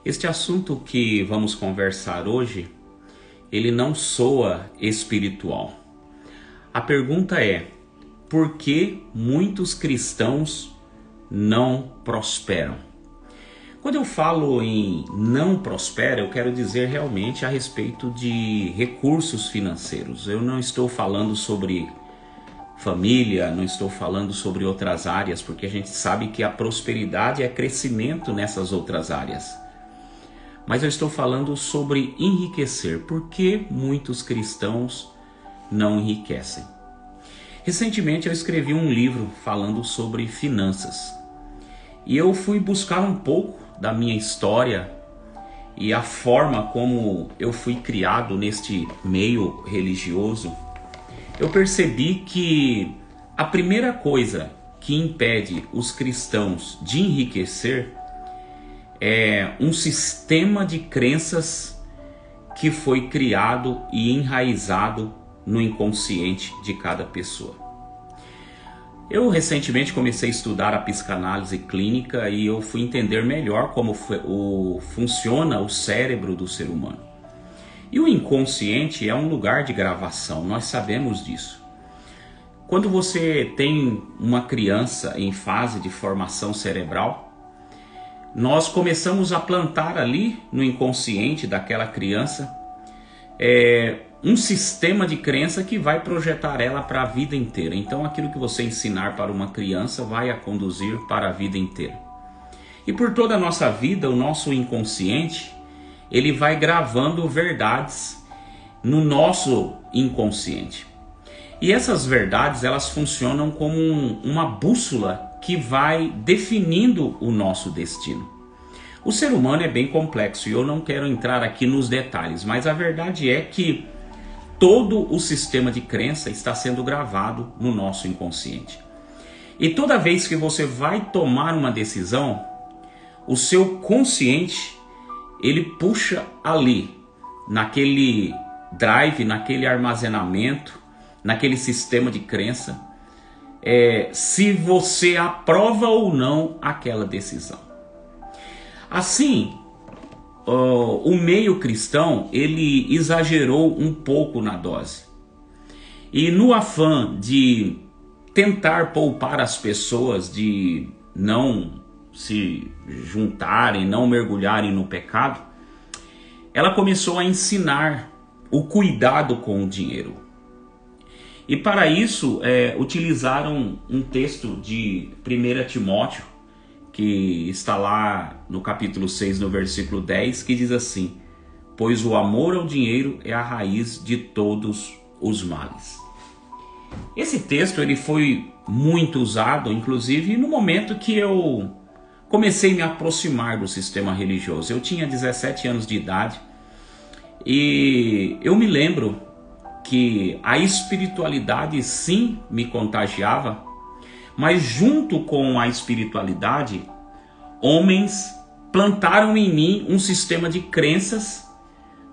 Este assunto que vamos conversar hoje, ele não soa espiritual. A pergunta é: por que muitos cristãos não prosperam? Quando eu falo em não prospera, eu quero dizer realmente a respeito de recursos financeiros. Eu não estou falando sobre família, não estou falando sobre outras áreas, porque a gente sabe que a prosperidade é crescimento nessas outras áreas. Mas eu estou falando sobre enriquecer. Por que muitos cristãos não enriquecem? Recentemente eu escrevi um livro falando sobre finanças. E eu fui buscar um pouco da minha história e a forma como eu fui criado neste meio religioso. Eu percebi que a primeira coisa que impede os cristãos de enriquecer é um sistema de crenças que foi criado e enraizado no inconsciente de cada pessoa. Eu recentemente comecei a estudar a psicanálise clínica e eu fui entender melhor como funciona o cérebro do ser humano. E o inconsciente é um lugar de gravação, nós sabemos disso. Quando você tem uma criança em fase de formação cerebral, nós começamos a plantar ali no inconsciente daquela criança um sistema de crença que vai projetar ela para a vida inteira. Então aquilo que você ensinar para uma criança vai a conduzir para a vida inteira. E por toda a nossa vida, o nosso inconsciente, ele vai gravando verdades no nosso inconsciente. E essas verdades, elas funcionam como uma bússola que vai definindo o nosso destino. O ser humano é bem complexo e eu não quero entrar aqui nos detalhes, mas a verdade é que todo o sistema de crença está sendo gravado no nosso inconsciente. E toda vez que você vai tomar uma decisão, o seu consciente, ele puxa ali, naquele drive, naquele armazenamento, naquele sistema de crença, se você aprova ou não aquela decisão. Assim, o meio cristão, ele exagerou um pouco na dose. E no afã de tentar poupar as pessoas de não se juntarem, não mergulharem no pecado, ela começou a ensinar o cuidado com o dinheiro. E para isso utilizaram um texto de 1 Timóteo, que está lá no capítulo 6, no versículo 10, que diz assim: pois o amor ao dinheiro é a raiz de todos os males. Esse texto ele foi muito usado, inclusive no momento que eu comecei a me aproximar do sistema religioso. Eu tinha 17 anos de idade e eu me lembro que a espiritualidade sim me contagiava, mas junto com a espiritualidade, homens plantaram em mim um sistema de crenças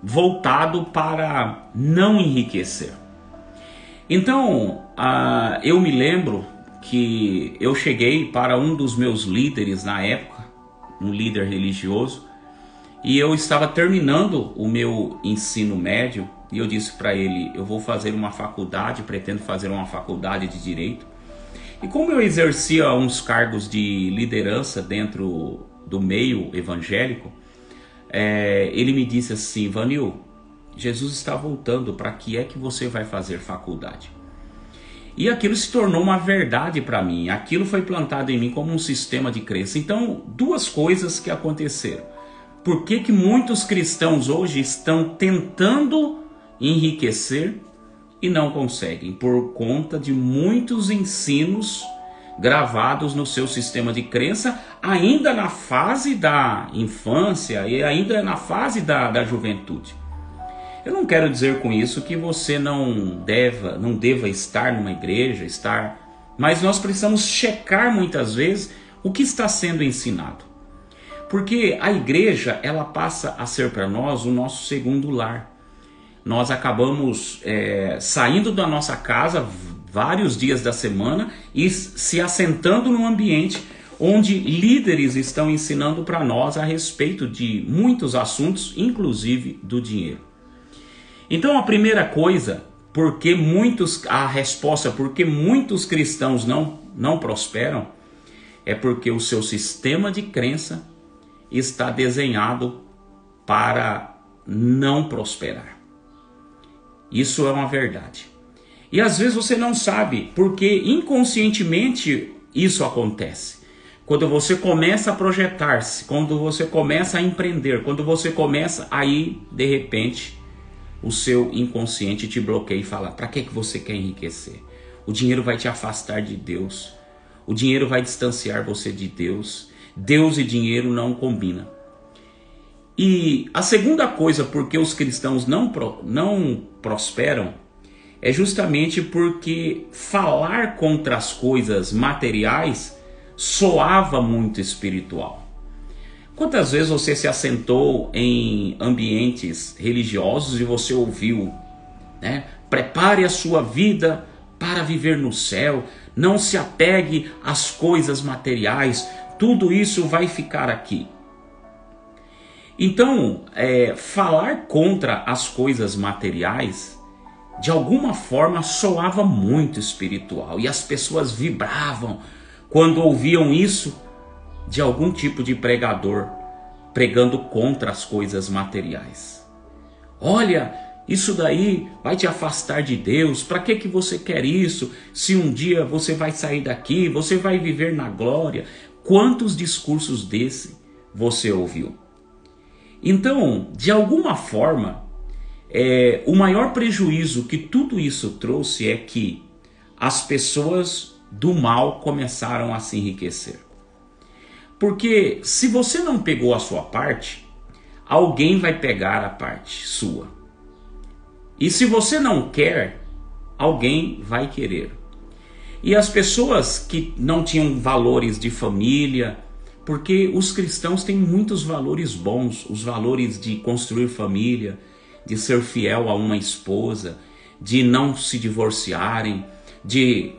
voltado para não enriquecer. Então, eu me lembro que eu cheguei para um dos meus líderes na época, um líder religioso, e eu estava terminando o meu ensino médio, e eu disse para ele: eu vou fazer uma faculdade, pretendo fazer uma faculdade de Direito. E como eu exercia uns cargos de liderança dentro do meio evangélico, ele me disse assim: Vanil, Jesus está voltando, para que é que você vai fazer faculdade? E aquilo se tornou uma verdade para mim, aquilo foi plantado em mim como um sistema de crença. Então, duas coisas que aconteceram. Por que muitos cristãos hoje estão tentando enriquecer e não conseguem? Por conta de muitos ensinos gravados no seu sistema de crença, ainda na fase da infância e ainda na fase da juventude. Eu não quero dizer com isso que você não deva estar numa igreja, mas nós precisamos checar muitas vezes o que está sendo ensinado. Porque a igreja, ela passa a ser para nós o nosso segundo lar. Nós acabamos saindo da nossa casa vários dias da semana e se assentando num ambiente onde líderes estão ensinando para nós a respeito de muitos assuntos, inclusive do dinheiro. Então a primeira coisa, a resposta por que muitos cristãos não prosperam, é porque o seu sistema de crença está desenhado para não prosperar. Isso é uma verdade. E às vezes você não sabe, porque inconscientemente isso acontece. Quando você começa a projetar-se, quando você começa a empreender, quando você começa, aí de repente o seu inconsciente te bloqueia e fala: para que você quer enriquecer? O dinheiro vai te afastar de Deus. O dinheiro vai distanciar você de Deus. Deus e dinheiro não combinam. E a segunda coisa porque os cristãos não prosperam é justamente porque falar contra as coisas materiais soava muito espiritual. Quantas vezes você se assentou em ambientes religiosos e você ouviu, né? Prepare a sua vida para viver no céu, não se apegue às coisas materiais, tudo isso vai ficar aqui. Então, falar contra as coisas materiais, de alguma forma, soava muito espiritual. E as pessoas vibravam quando ouviam isso de algum tipo de pregador, pregando contra as coisas materiais. Olha, isso daí vai te afastar de Deus, para que você quer isso? Se um dia você vai sair daqui, você vai viver na glória. Quantos discursos desse você ouviu? Então, de alguma forma, o maior prejuízo que tudo isso trouxe é que as pessoas do mal começaram a se enriquecer. Porque se você não pegou a sua parte, alguém vai pegar a parte sua. E se você não quer, alguém vai querer. E as pessoas que não tinham valores de família, porque os cristãos têm muitos valores bons, os valores de construir família, de ser fiel a uma esposa, de não se divorciarem, de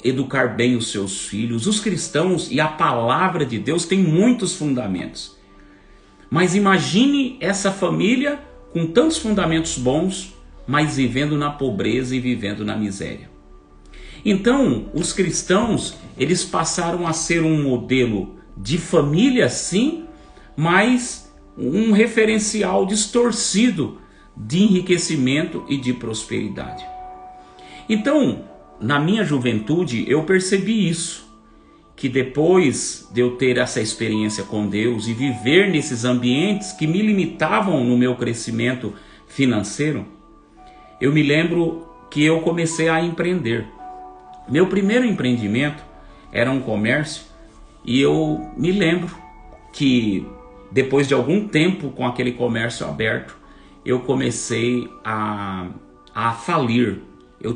educar bem os seus filhos. Os cristãos e a palavra de Deus têm muitos fundamentos. Mas imagine essa família com tantos fundamentos bons, mas vivendo na pobreza e vivendo na miséria. Então, os cristãos, eles passaram a ser um modelo de família, sim, mas um referencial distorcido de enriquecimento e de prosperidade. Então, na minha juventude, eu percebi isso, que depois de eu ter essa experiência com Deus e viver nesses ambientes que me limitavam no meu crescimento financeiro, eu me lembro que eu comecei a empreender. Meu primeiro empreendimento era um comércio e eu me lembro que depois de algum tempo com aquele comércio aberto, eu comecei a falir. Eu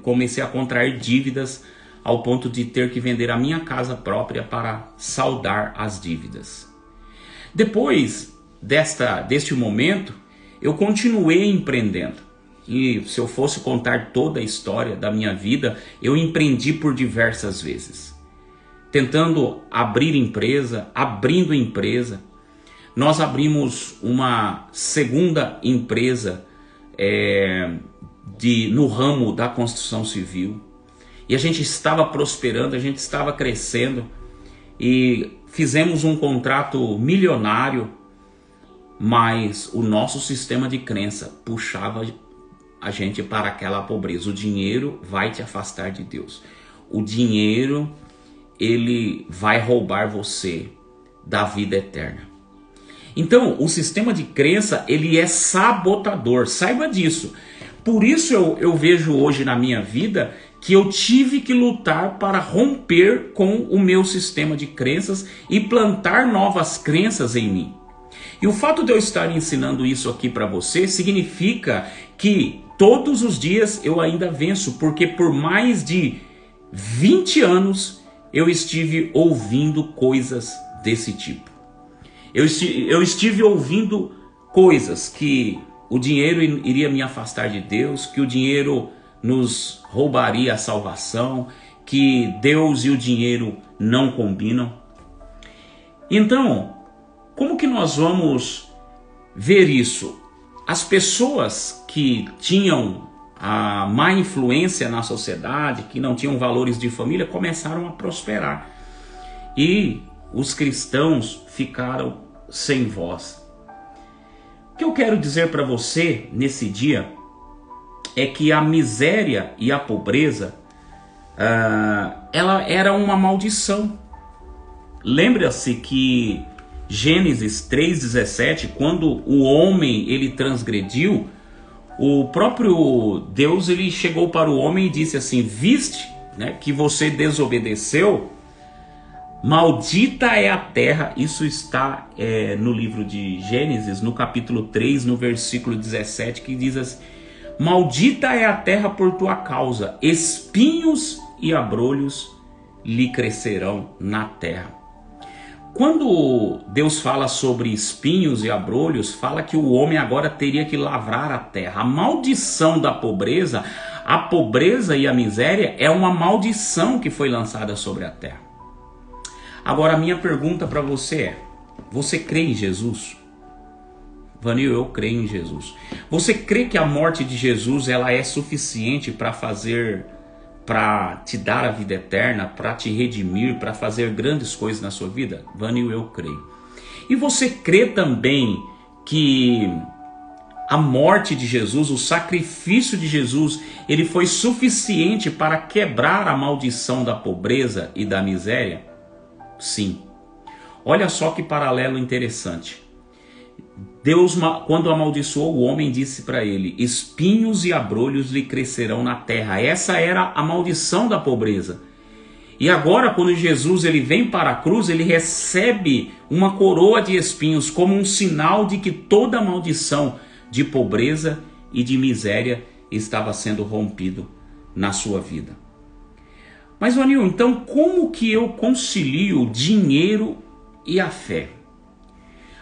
comecei a contrair dívidas ao ponto de ter que vender a minha casa própria para saldar as dívidas. Depois deste momento, eu continuei empreendendo. E se eu fosse contar toda a história da minha vida, eu empreendi por diversas vezes. Tentando abrir empresa, abrindo empresa. Nós abrimos uma segunda empresa no ramo da construção civil. E a gente estava prosperando, a gente estava crescendo. E fizemos um contrato milionário, mas o nosso sistema de crença puxava a gente para aquela pobreza. O dinheiro vai te afastar de Deus. O dinheiro, ele vai roubar você da vida eterna. Então, o sistema de crença, ele é sabotador. Saiba disso. Por isso eu vejo hoje na minha vida que eu tive que lutar para romper com o meu sistema de crenças e plantar novas crenças em mim. E o fato de eu estar ensinando isso aqui para você significa que todos os dias eu ainda venço, porque por mais de 20 anos eu estive ouvindo coisas desse tipo. Eu estive ouvindo coisas que o dinheiro iria me afastar de Deus, que o dinheiro nos roubaria a salvação, que Deus e o dinheiro não combinam. Então, como que nós vamos ver isso? As pessoas que tinham a má influência na sociedade, que não tinham valores de família, começaram a prosperar. E os cristãos ficaram sem voz. O que eu quero dizer para você nesse dia é que a miséria e a pobreza, ela era uma maldição. Lembra-se que Gênesis 3,17, quando o homem ele transgrediu, o próprio Deus ele chegou para o homem e disse assim: viste, né, que você desobedeceu, maldita é a terra. Isso está no livro de Gênesis, no capítulo 3, no versículo 17, que diz assim: maldita é a terra por tua causa, espinhos e abrolhos lhe crescerão na terra. Quando Deus fala sobre espinhos e abrolhos, fala que o homem agora teria que lavrar a terra. A maldição da pobreza, a pobreza e a miséria é uma maldição que foi lançada sobre a terra. Agora a minha pergunta para você é: você crê em Jesus? Vanil, eu creio em Jesus. Você crê que a morte de Jesus ela é suficiente para te dar a vida eterna, para te redimir, para fazer grandes coisas na sua vida? Vanil, eu creio. E você crê também que a morte de Jesus, o sacrifício de Jesus, ele foi suficiente para quebrar a maldição da pobreza e da miséria? Sim. Olha só que paralelo interessante. Deus, quando amaldiçoou o homem, disse para ele: espinhos e abrolhos lhe crescerão na terra. Essa era a maldição da pobreza. E agora, quando Jesus ele vem para a cruz, ele recebe uma coroa de espinhos como um sinal de que toda a maldição de pobreza e de miséria estava sendo rompido na sua vida. Mas, Vanil, então como que eu concilio o dinheiro e a fé?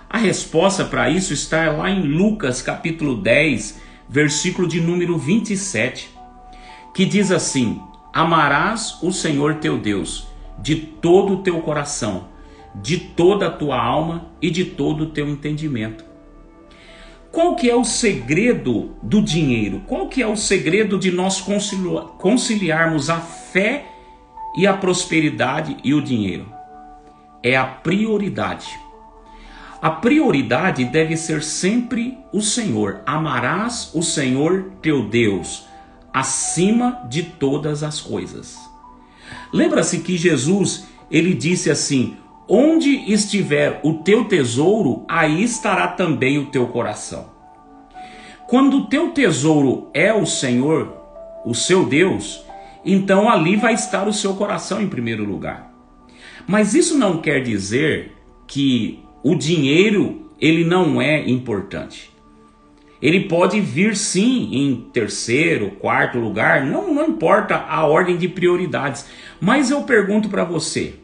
A resposta para isso está lá em Lucas capítulo 10, versículo de número 27, que diz assim: amarás o Senhor teu Deus de todo o teu coração, de toda a tua alma e de todo o teu entendimento. Qual que é o segredo do dinheiro? Qual que é o segredo de nós conciliarmos a fé e a prosperidade e o dinheiro? É a prioridade. A prioridade deve ser sempre o Senhor. Amarás o Senhor teu Deus acima de todas as coisas. Lembra-se que Jesus, ele disse assim: onde estiver o teu tesouro, aí estará também o teu coração. Quando o teu tesouro é o Senhor, o seu Deus, então ali vai estar o seu coração em primeiro lugar. Mas isso não quer dizer que o dinheiro ele não é importante. Ele pode vir sim em terceiro, quarto lugar, não importa a ordem de prioridades. Mas eu pergunto para você: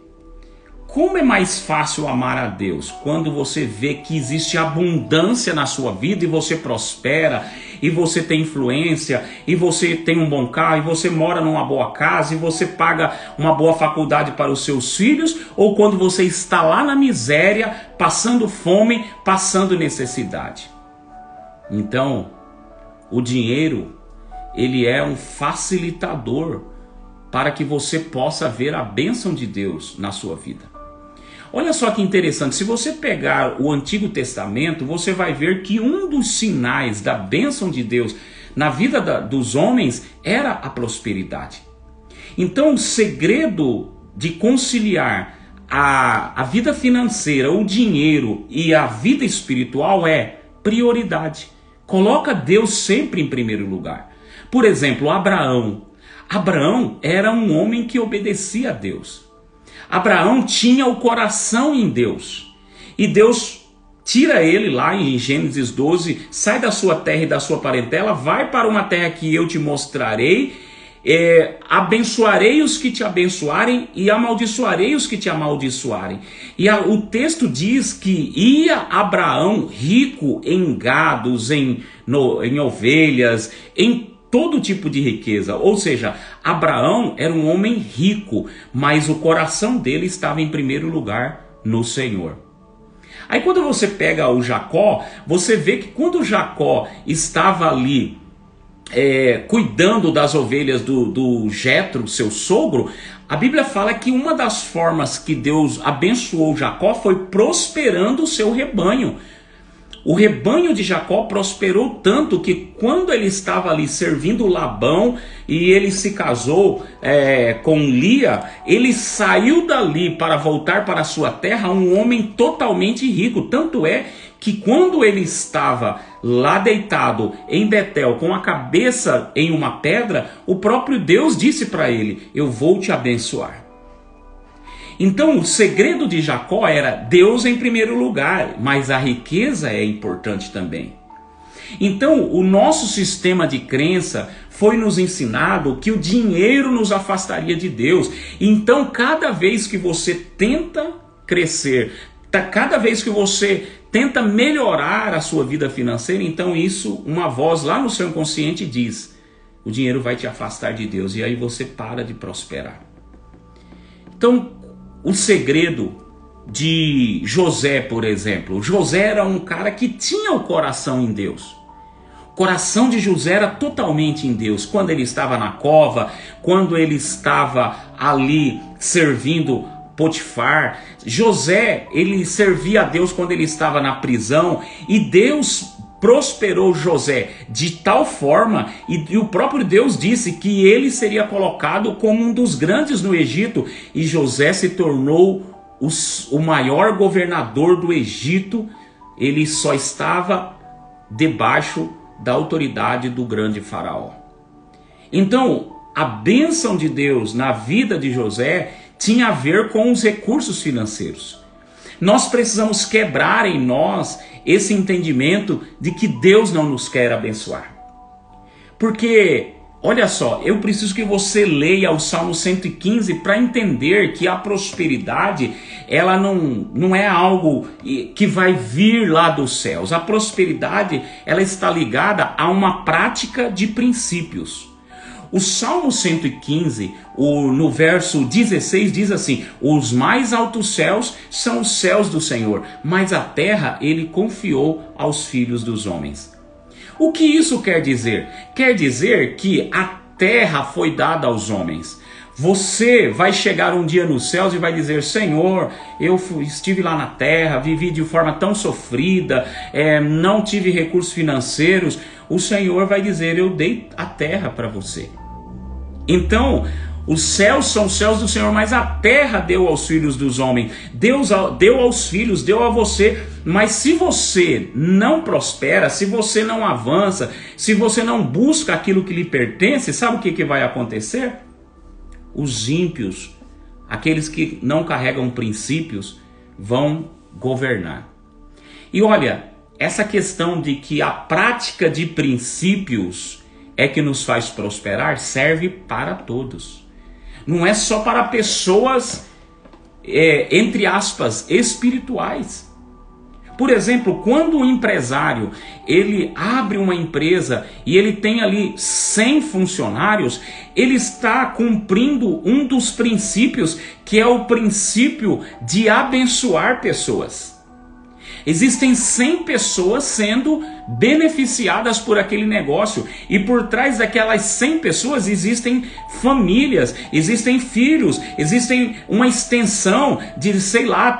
como é mais fácil amar a Deus? Quando você vê que existe abundância na sua vida e você prospera, e você tem influência, e você tem um bom carro, e você mora numa boa casa, e você paga uma boa faculdade para os seus filhos, ou quando você está lá na miséria, passando fome, passando necessidade? Então, o dinheiro, ele é um facilitador para que você possa ver a bênção de Deus na sua vida. Olha só que interessante, se você pegar o Antigo Testamento, você vai ver que um dos sinais da bênção de Deus na vida dos homens era a prosperidade. Então o segredo de conciliar a vida financeira, o dinheiro e a vida espiritual é prioridade. Coloca Deus sempre em primeiro lugar. Por exemplo, Abraão. Abraão era um homem que obedecia a Deus. Abraão tinha o coração em Deus. E Deus tira ele lá em Gênesis 12, sai da sua terra e da sua parentela, vai para uma terra que eu te mostrarei, abençoarei os que te abençoarem e amaldiçoarei os que te amaldiçoarem. E o texto diz que ia Abraão rico em gados, em ovelhas, em todo tipo de riqueza. Ou seja, Abraão era um homem rico, mas o coração dele estava em primeiro lugar no Senhor. Aí quando você pega o Jacó, você vê que quando Jacó estava ali cuidando das ovelhas do Jetro, seu sogro, a Bíblia fala que uma das formas que Deus abençoou Jacó foi prosperando o seu rebanho. O rebanho de Jacó prosperou tanto que quando ele estava ali servindo Labão e ele se casou com Lia, ele saiu dali para voltar para a sua terra um homem totalmente rico. Tanto é que quando ele estava lá deitado em Betel com a cabeça em uma pedra, o próprio Deus disse para ele: eu vou te abençoar. Então o segredo de Jacó era Deus em primeiro lugar, mas a riqueza é importante também. Então o nosso sistema de crença foi nos ensinado que o dinheiro nos afastaria de Deus. Então cada vez que você tenta crescer, cada vez que você tenta melhorar a sua vida financeira, então isso, uma voz lá no seu inconsciente diz: o dinheiro vai te afastar de Deus, e aí você para de prosperar. Então o segredo de José, por exemplo, José era um cara que tinha o coração em Deus. O coração de José era totalmente em Deus. Quando ele estava na cova, quando ele estava ali servindo Potifar, José, ele servia a Deus quando ele estava na prisão, e Deus prosperou José de tal forma, e o próprio Deus disse que ele seria colocado como um dos grandes no Egito, e José se tornou o maior governador do Egito. Ele só estava debaixo da autoridade do grande faraó. Então, a bênção de Deus na vida de José tinha a ver com os recursos financeiros. Nós precisamos quebrar em nós esse entendimento de que Deus não nos quer abençoar. Porque, olha só, eu preciso que você leia o Salmo 115 para entender que a prosperidade, ela não é algo que vai vir lá dos céus. A prosperidade, ela está ligada a uma prática de princípios. O Salmo 115, no verso 16, diz assim: os mais altos céus são os céus do Senhor, mas a terra ele confiou aos filhos dos homens. O que isso quer dizer? Quer dizer que a terra foi dada aos homens. Você vai chegar um dia nos céus e vai dizer: Senhor, eu estive lá na terra, vivi de forma tão sofrida, não tive recursos financeiros. O Senhor vai dizer: eu dei a terra para você. Então, os céus são os céus do Senhor, mas a terra deu aos filhos dos homens. Deus deu aos filhos, deu a você. Mas se você não prospera, se você não avança, se você não busca aquilo que lhe pertence, sabe o que vai acontecer? Os ímpios, aqueles que não carregam princípios, vão governar. E olha, essa questão de que a prática de princípios é que nos faz prosperar, serve para todos. Não é só para pessoas, entre aspas, espirituais. Por exemplo, quando um empresário ele abre uma empresa e ele tem ali 100 funcionários, ele está cumprindo um dos princípios, que é o princípio de abençoar pessoas. Existem 100 pessoas sendo beneficiadas por aquele negócio, e por trás daquelas 100 pessoas existem famílias, existem filhos, existem uma extensão de,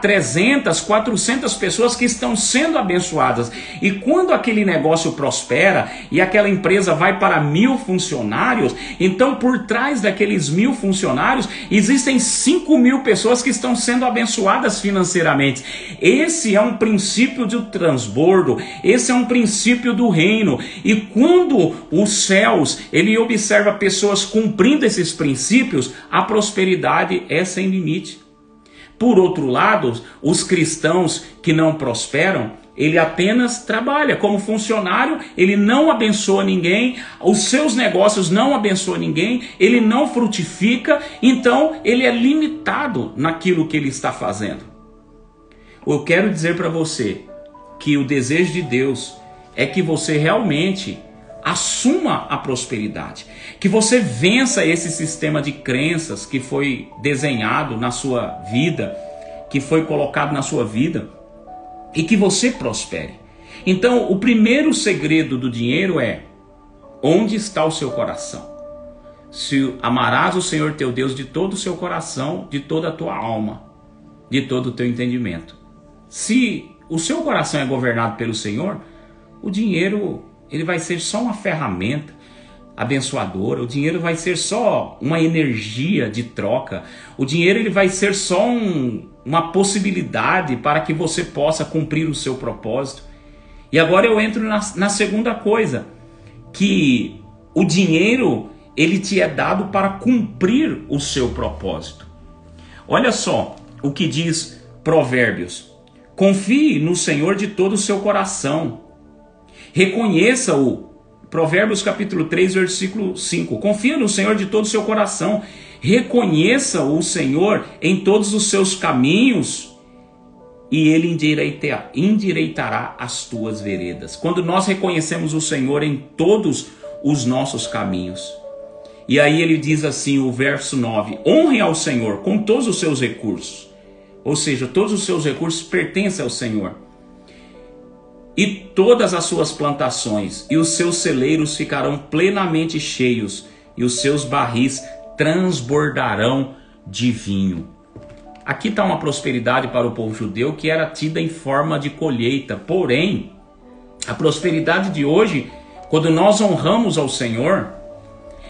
300, 400 pessoas que estão sendo abençoadas. E quando aquele negócio prospera e aquela empresa vai para 1000 funcionários, então por trás daqueles 1000 funcionários existem 5.000 pessoas que estão sendo abençoadas financeiramente. Esse é um princípio do transbordo, esse é um princípio do reino. E quando os céus ele observa pessoas cumprindo esses princípios, a prosperidade é sem limite. Por outro lado, os cristãos que não prosperam, ele apenas trabalha como funcionário, ele não abençoa ninguém, os seus negócios não abençoam ninguém, ele não frutifica, então ele é limitado naquilo que ele está fazendo. Eu quero dizer para você que o desejo de Deus é que você realmente assuma a prosperidade, que você vença esse sistema de crenças que foi desenhado na sua vida, que foi colocado na sua vida, e que você prospere. Então, o primeiro segredo do dinheiro é: onde está o seu coração? Se amarás o Senhor teu Deus de todo o seu coração, de toda a tua alma, de todo o teu entendimento. Se o seu coração é governado pelo Senhor, o dinheiro ele vai ser só uma ferramenta abençoadora, o dinheiro vai ser só uma energia de troca, o dinheiro ele vai ser só uma possibilidade para que você possa cumprir o seu propósito. E agora eu entro na segunda coisa, que o dinheiro ele te é dado para cumprir o seu propósito. Olha só o que diz Provérbios: confie no Senhor de todo o seu coração, reconheça-o. Provérbios capítulo 3, versículo 5. Confia no Senhor de todo o seu coração, reconheça o Senhor em todos os seus caminhos, e Ele endireitará as tuas veredas. Quando nós reconhecemos o Senhor em todos os nossos caminhos. E aí ele diz assim, o verso 9: honre ao Senhor com todos os seus recursos. Ou seja, todos os seus recursos pertencem ao Senhor. E todas as suas plantações e os seus celeiros ficarão plenamente cheios, e os seus barris transbordarão de vinho. Aqui está uma prosperidade para o povo judeu que era tida em forma de colheita. Porém, a prosperidade de hoje, quando nós honramos ao Senhor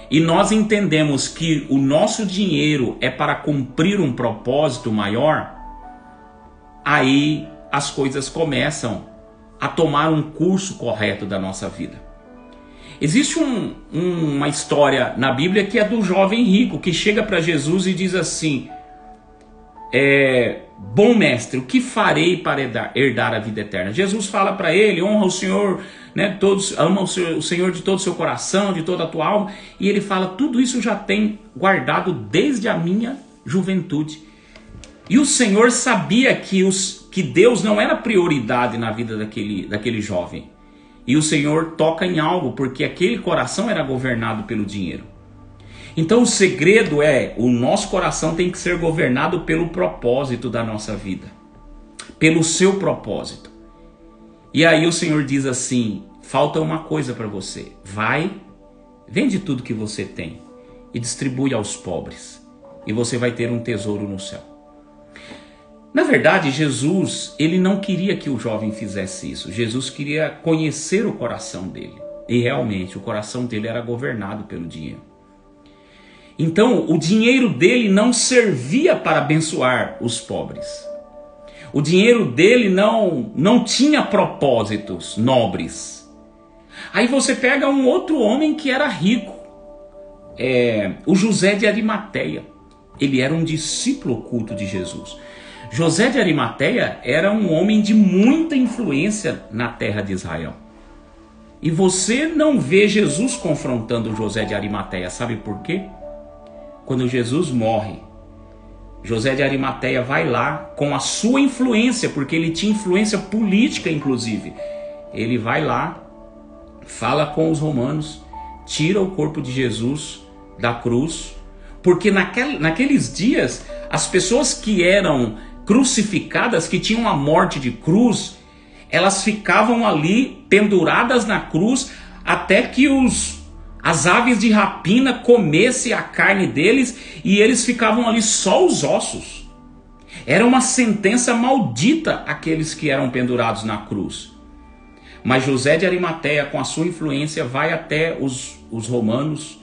e nós entendemos que o nosso dinheiro é para cumprir um propósito maior, aí as coisas começam a tomar um curso correto da nossa vida. Existe uma história na Bíblia que é do jovem rico que chega para Jesus e diz assim: bom mestre, o que farei para herdar a vida eterna? Jesus fala para ele: honra o Senhor, né, ama o Senhor de todo o seu coração, de toda a tua alma. E ele fala: tudo isso já tem guardado desde a minha juventude. E o Senhor sabia que Deus não era prioridade na vida daquele jovem. E o Senhor toca em algo, porque aquele coração era governado pelo dinheiro. Então o segredo é: o nosso coração tem que ser governado pelo propósito da nossa vida, pelo seu propósito. E aí o Senhor diz assim: falta uma coisa para você. Vai, vende tudo que você tem e distribui aos pobres, e você vai ter um tesouro no céu. Na verdade, Jesus, ele não queria que o jovem fizesse isso. Jesus queria conhecer o coração dele. E realmente, o coração dele era governado pelo dinheiro. Então, o dinheiro dele não servia para abençoar os pobres. O dinheiro dele não tinha propósitos nobres. Aí você pega um outro homem que era rico, o José de Arimateia. Ele era um discípulo oculto de Jesus. José de Arimateia era um homem de muita influência na terra de Israel. E você não vê Jesus confrontando José de Arimateia. Sabe por quê? Quando Jesus morre, José de Arimateia vai lá com a sua influência, porque ele tinha influência política inclusive. Ele vai lá, fala com os romanos, tira o corpo de Jesus da cruz, porque naqueles dias as pessoas que eram crucificadas, que tinham a morte de cruz, elas ficavam ali penduradas na cruz até que as aves de rapina comessem a carne deles, e eles ficavam ali só os ossos. Era uma sentença maldita aqueles que eram pendurados na cruz. Mas José de Arimateia, com a sua influência, vai até os romanos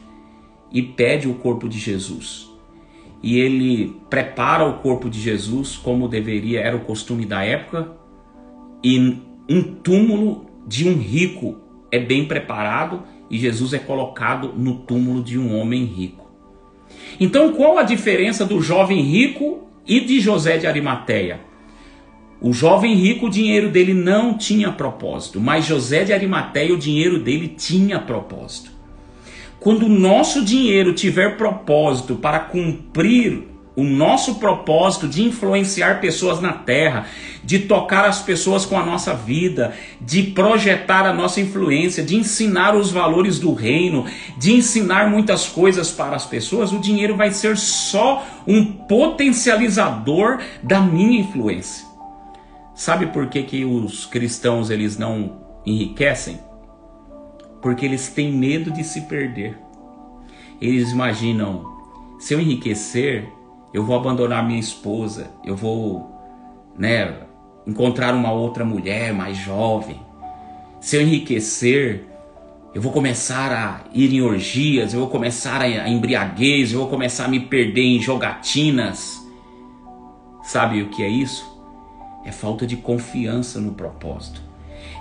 e pede o corpo de Jesus. E ele prepara o corpo de Jesus como era o costume da época, e um túmulo de um rico é bem preparado, e Jesus é colocado no túmulo de um homem rico. Então, qual a diferença do jovem rico e de José de Arimateia? O jovem rico, o dinheiro dele não tinha propósito, mas José de Arimateia, o dinheiro dele tinha propósito. Quando o nosso dinheiro tiver propósito para cumprir o nosso propósito de influenciar pessoas na terra, de tocar as pessoas com a nossa vida, de projetar a nossa influência, de ensinar os valores do reino, de ensinar muitas coisas para as pessoas, o dinheiro vai ser só um potencializador da minha influência. Sabe por que os cristãos eles não enriquecem? Porque eles têm medo de se perder. Eles imaginam, se eu enriquecer, eu vou abandonar minha esposa, eu vou, encontrar uma outra mulher mais jovem. Se eu enriquecer, eu vou começar a ir em orgias, eu vou começar a embriaguez, eu vou começar a me perder em jogatinas. Sabe o que é isso? É falta de confiança no propósito.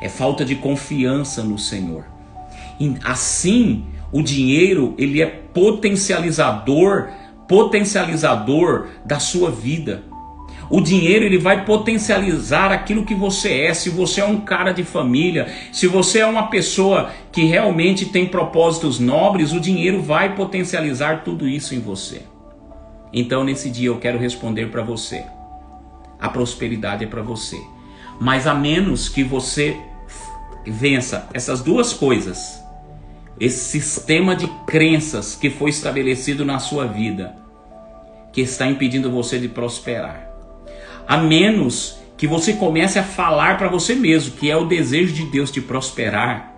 É falta de confiança no Senhor. E assim, o dinheiro, ele é potencializador da sua vida. O dinheiro, ele vai potencializar aquilo que você é. Se você é um cara de família, se você é uma pessoa que realmente tem propósitos nobres, o dinheiro vai potencializar tudo isso em você. Então, nesse dia eu quero responder para você. A prosperidade é para você. Mas a menos que você vença essas duas coisas, esse sistema de crenças que foi estabelecido na sua vida, que está impedindo você de prosperar. A menos que você comece a falar para você mesmo, que é o desejo de Deus de prosperar.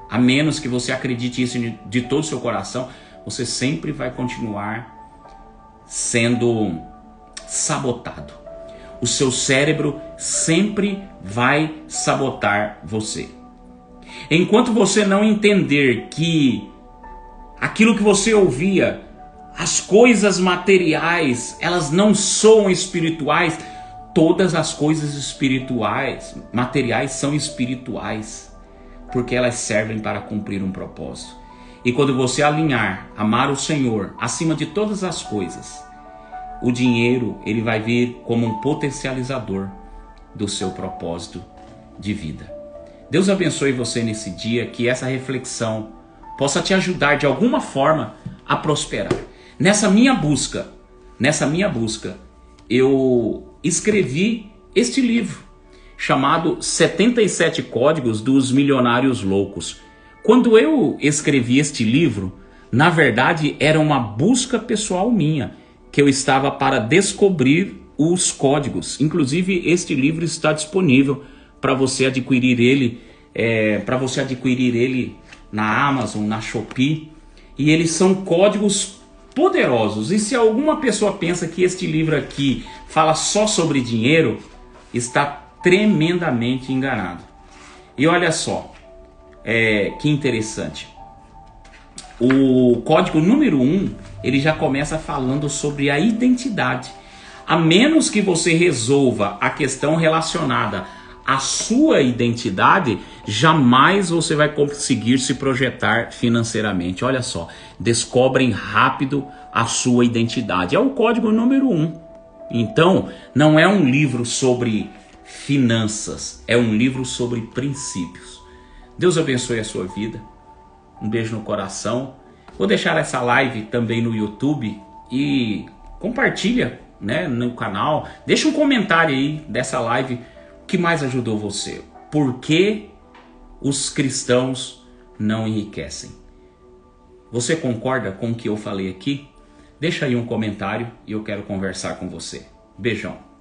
A menos que você acredite isso de todo o seu coração, você sempre vai continuar sendo sabotado. O seu cérebro sempre vai sabotar você. Enquanto você não entender que aquilo que você ouvia, as coisas materiais, elas não são espirituais, todas as coisas espirituais, materiais são espirituais, porque elas servem para cumprir um propósito. E quando você alinhar, amar o Senhor acima de todas as coisas, o dinheiro ele vai vir como um potencializador do seu propósito de vida. Deus abençoe você nesse dia, que essa reflexão possa te ajudar de alguma forma a prosperar. Nessa minha busca, eu escrevi este livro chamado 77 Códigos dos Milionários Loucos. Quando eu escrevi este livro, na verdade era uma busca pessoal minha, que eu estava para descobrir os códigos. Inclusive este livro está disponível para você adquirir ele, na Amazon, na Shopee, e eles são códigos poderosos. E se alguma pessoa pensa que este livro aqui fala só sobre dinheiro, está tremendamente enganado. E olha só, que interessante. O código número 1, ele já começa falando sobre a identidade. A menos que você resolva a questão relacionada à sua identidade, jamais você vai conseguir se projetar financeiramente. Olha só, descobrem rápido a sua identidade. É o código número 1. Então, não é um livro sobre finanças, é um livro sobre princípios. Deus abençoe a sua vida. Um beijo no coração. Vou deixar essa live também no YouTube e compartilha, no canal. Deixa um comentário aí dessa live. O que mais ajudou você? Por que os cristãos não enriquecem? Você concorda com o que eu falei aqui? Deixa aí um comentário e eu quero conversar com você. Beijão.